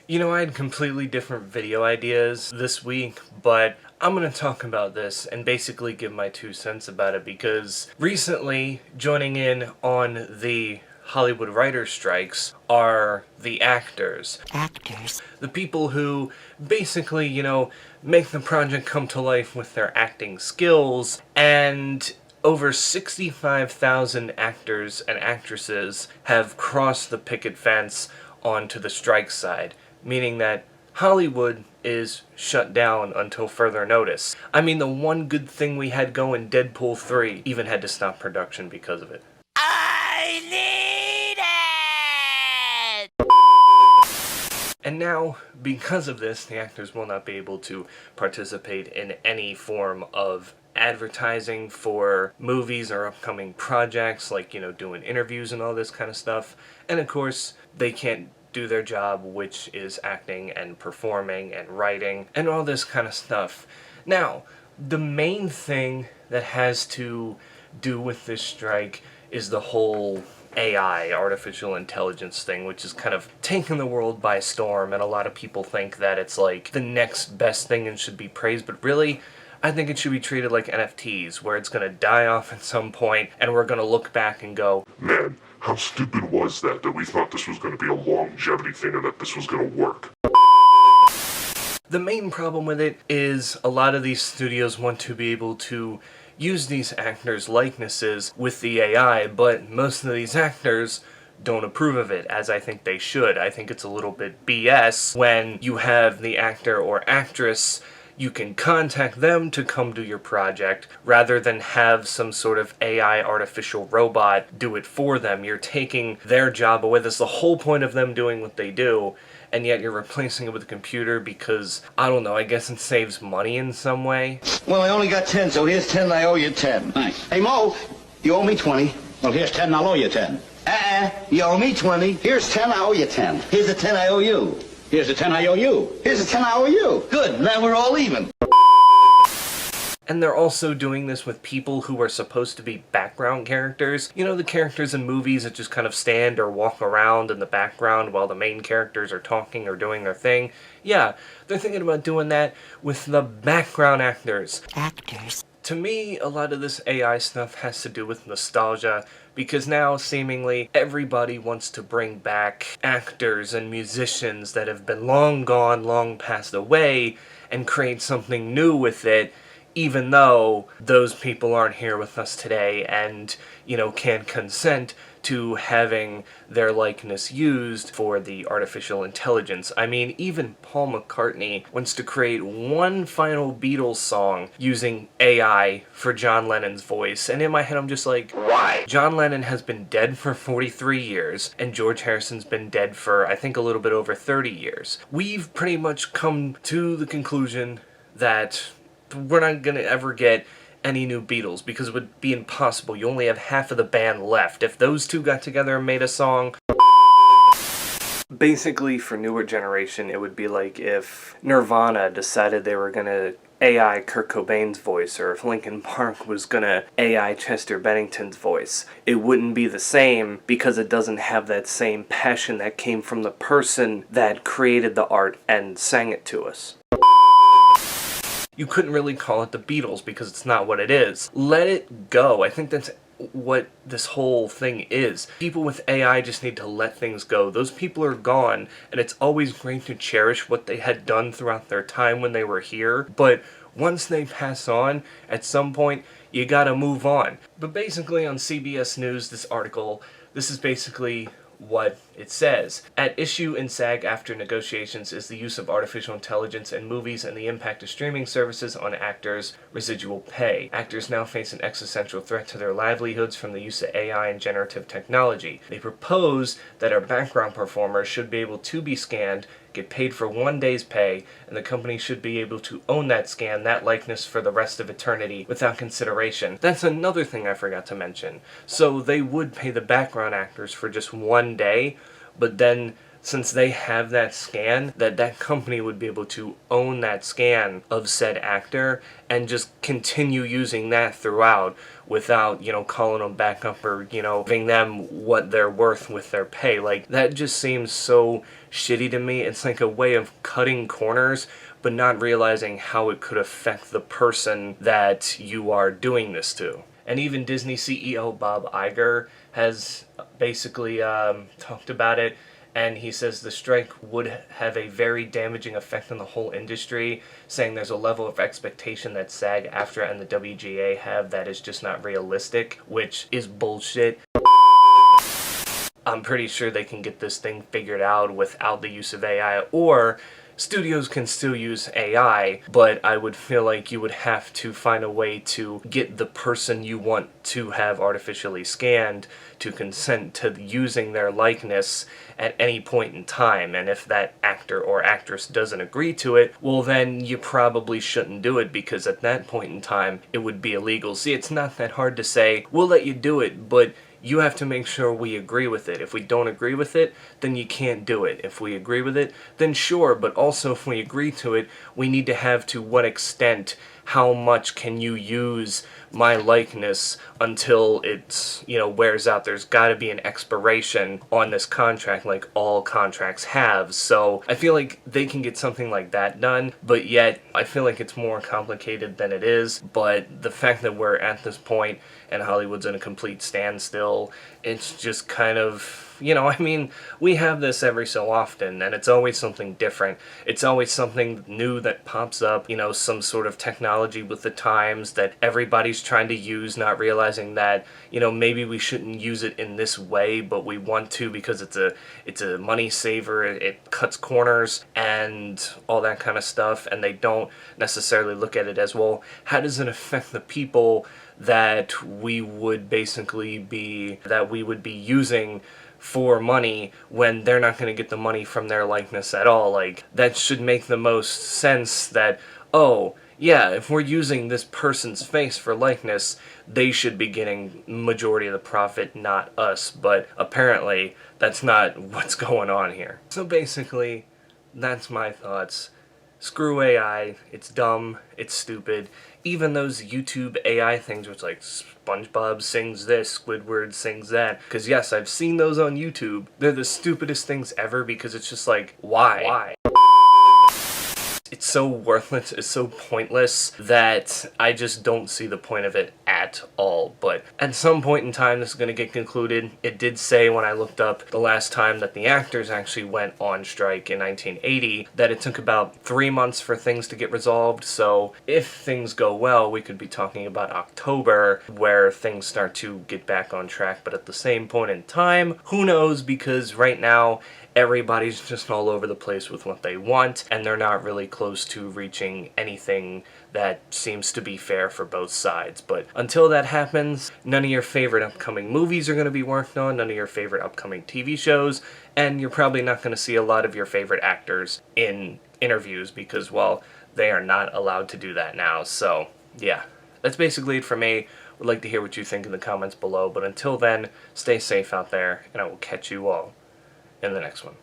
You know, I had completely different video ideas this week, but I'm going to talk about this and basically give my 2 cents about it because recently, joining in on the Hollywood writer strikes are the actors. The people who basically, make the project come to life with their acting skills, and over 65,000 actors and actresses have crossed the picket fence onto the strike side, meaning that Hollywood is shut down until further notice. I mean, the one good thing we had going, Deadpool 3, even had to stop production because of it. I need it! And now, because of this, the actors will not be able to participate in any form of advertising for movies or upcoming projects, like, doing interviews and all this kind of stuff. And of course, they can't do their job, which is acting and performing and writing and all this kind of stuff. Now, the main thing that has to do with this strike is the whole AI, artificial intelligence thing, which is kind of taking the world by storm, and a lot of people think that it's like the next best thing and should be praised, but really, I think it should be treated like NFTs, where it's going to die off at some point, and we're going to look back and go, Man, how stupid was that we thought this was going to be a longevity thing and that this was going to work? The main problem with it is a lot of these studios want to be able to use these actors' likenesses with the AI, but most of these actors don't approve of it, as I think they should. I think it's a little bit BS when you have the actor or actress, you can contact them to come do your project rather than have some sort of AI artificial robot do it for them. You're taking their job away. That's the whole point of them doing what they do, and yet you're replacing it with a computer because, I don't know, I guess it saves money in some way. Well, I only got 10, so here's 10 and I owe you 10. Thanks. Hey, Mo, you owe me 20. Well, here's 10 and I'll owe you 10. You owe me 20. Here's 10, I owe you 10. Here's the 10 I owe you. Here's the 10 I owe you. Here's the 10 I owe you. Good, now we're all even. And they're also doing this with people who are supposed to be background characters. You know, the characters in movies that just kind of stand or walk around in the background while the main characters are talking or doing their thing. Yeah, they're thinking about doing that with the background actors. To me, a lot of this AI stuff has to do with nostalgia, because now, seemingly, everybody wants to bring back actors and musicians that have been long gone, long passed away, and create something new with it, even though those people aren't here with us today and, can't consent to having their likeness used for the artificial intelligence. I mean, even Paul McCartney wants to create one final Beatles song using AI for John Lennon's voice, and in my head I'm just like, why? John Lennon has been dead for 43 years, and George Harrison's been dead for, I think, a little bit over 30 years. We've pretty much come to the conclusion that we're not going to ever get any new Beatles, because it would be impossible. You only have half of the band left. If those two got together and made a song... Basically, for newer generation, it would be like if Nirvana decided they were going to AI Kurt Cobain's voice, or if Linkin Park was going to AI Chester Bennington's voice. It wouldn't be the same because it doesn't have that same passion that came from the person that created the art and sang it to us. You couldn't really call it the Beatles because it's not what it is. Let it go. I think that's what this whole thing is. People with AI just need to let things go. Those people are gone, and it's always great to cherish what they had done throughout their time when they were here, but once they pass on, at some point, you gotta move on. But basically on CBS News, this is basically what it says. At issue in SAG-AFTRA negotiations is the use of artificial intelligence in movies and the impact of streaming services on actors' residual pay. Actors now face an existential threat to their livelihoods from the use of AI and generative technology. They propose that our background performers should be able to be scanned, get paid for 1 day's pay, and the company should be able to own that scan, that likeness for the rest of eternity without consideration. That's another thing I forgot to mention. So they would pay the background actors for just 1 day, but then since they have that scan, that company would be able to own that scan of said actor and just continue using that throughout without, calling them back up or, giving them what they're worth with their pay. Like, that just seems so shitty to me. It's like a way of cutting corners, but not realizing how it could affect the person that you are doing this to. And even Disney CEO Bob Iger has basically talked about it, and he says the strike would have a very damaging effect on the whole industry, saying there's a level of expectation that SAG-AFTRA and the WGA have that is just not realistic, which is bullshit. I'm pretty sure they can get this thing figured out without the use of AI, or studios can still use AI, but I would feel like you would have to find a way to get the person you want to have artificially scanned to consent to using their likeness at any point in time. And if that actor or actress doesn't agree to it, well then you probably shouldn't do it, because at that point in time it would be illegal. See, it's not that hard to say, we'll let you do it, but you have to make sure we agree with it. If we don't agree with it, then you can't do it. If we agree with it, then sure, but also if we agree to it, we need to have to what extent, how much can you use my likeness until it's, wears out. There's got to be an expiration on this contract, like all contracts have. So I feel like they can get something like that done, but yet I feel like it's more complicated than it is. But the fact that we're at this point and Hollywood's in a complete standstill, it's just kind of, we have this every so often, and it's always something different. It's always something new that pops up, some sort of technology with the times that everybody's trying to use, not realizing that, maybe we shouldn't use it in this way, but we want to because it's a money saver, it cuts corners, and all that kind of stuff, and they don't necessarily look at it as, well, how does it affect the people that we would be using for money when they're not going to get the money from their likeness at all? Like, that should make the most sense that, oh, yeah, if we're using this person's face for likeness, they should be getting majority of the profit, not us. But apparently, that's not what's going on here. So basically, that's my thoughts. Screw AI, it's dumb, it's stupid. Even those YouTube AI things where it's like SpongeBob sings this, Squidward sings that. Because yes, I've seen those on YouTube. They're the stupidest things ever, because it's just like, why? It's so worthless, it's so pointless that I just don't see the point of it at all. But at some point in time this is going to get concluded. It did say when I looked up the last time that the actors actually went on strike in 1980 that it took about 3 months for things to get resolved. So if things go well, we could be talking about October where things start to get back on track. But at the same point in time, who knows, because right now everybody's just all over the place with what they want, and they're not really close to reaching anything that seems to be fair for both sides. But until that happens, none of your favorite upcoming movies are going to be worked on, none of your favorite upcoming TV shows, and you're probably not going to see a lot of your favorite actors in interviews because, well, they are not allowed to do that now. So, yeah, that's basically it for me. Would like to hear what you think in the comments below, but until then, stay safe out there, and I will catch you all in the next one.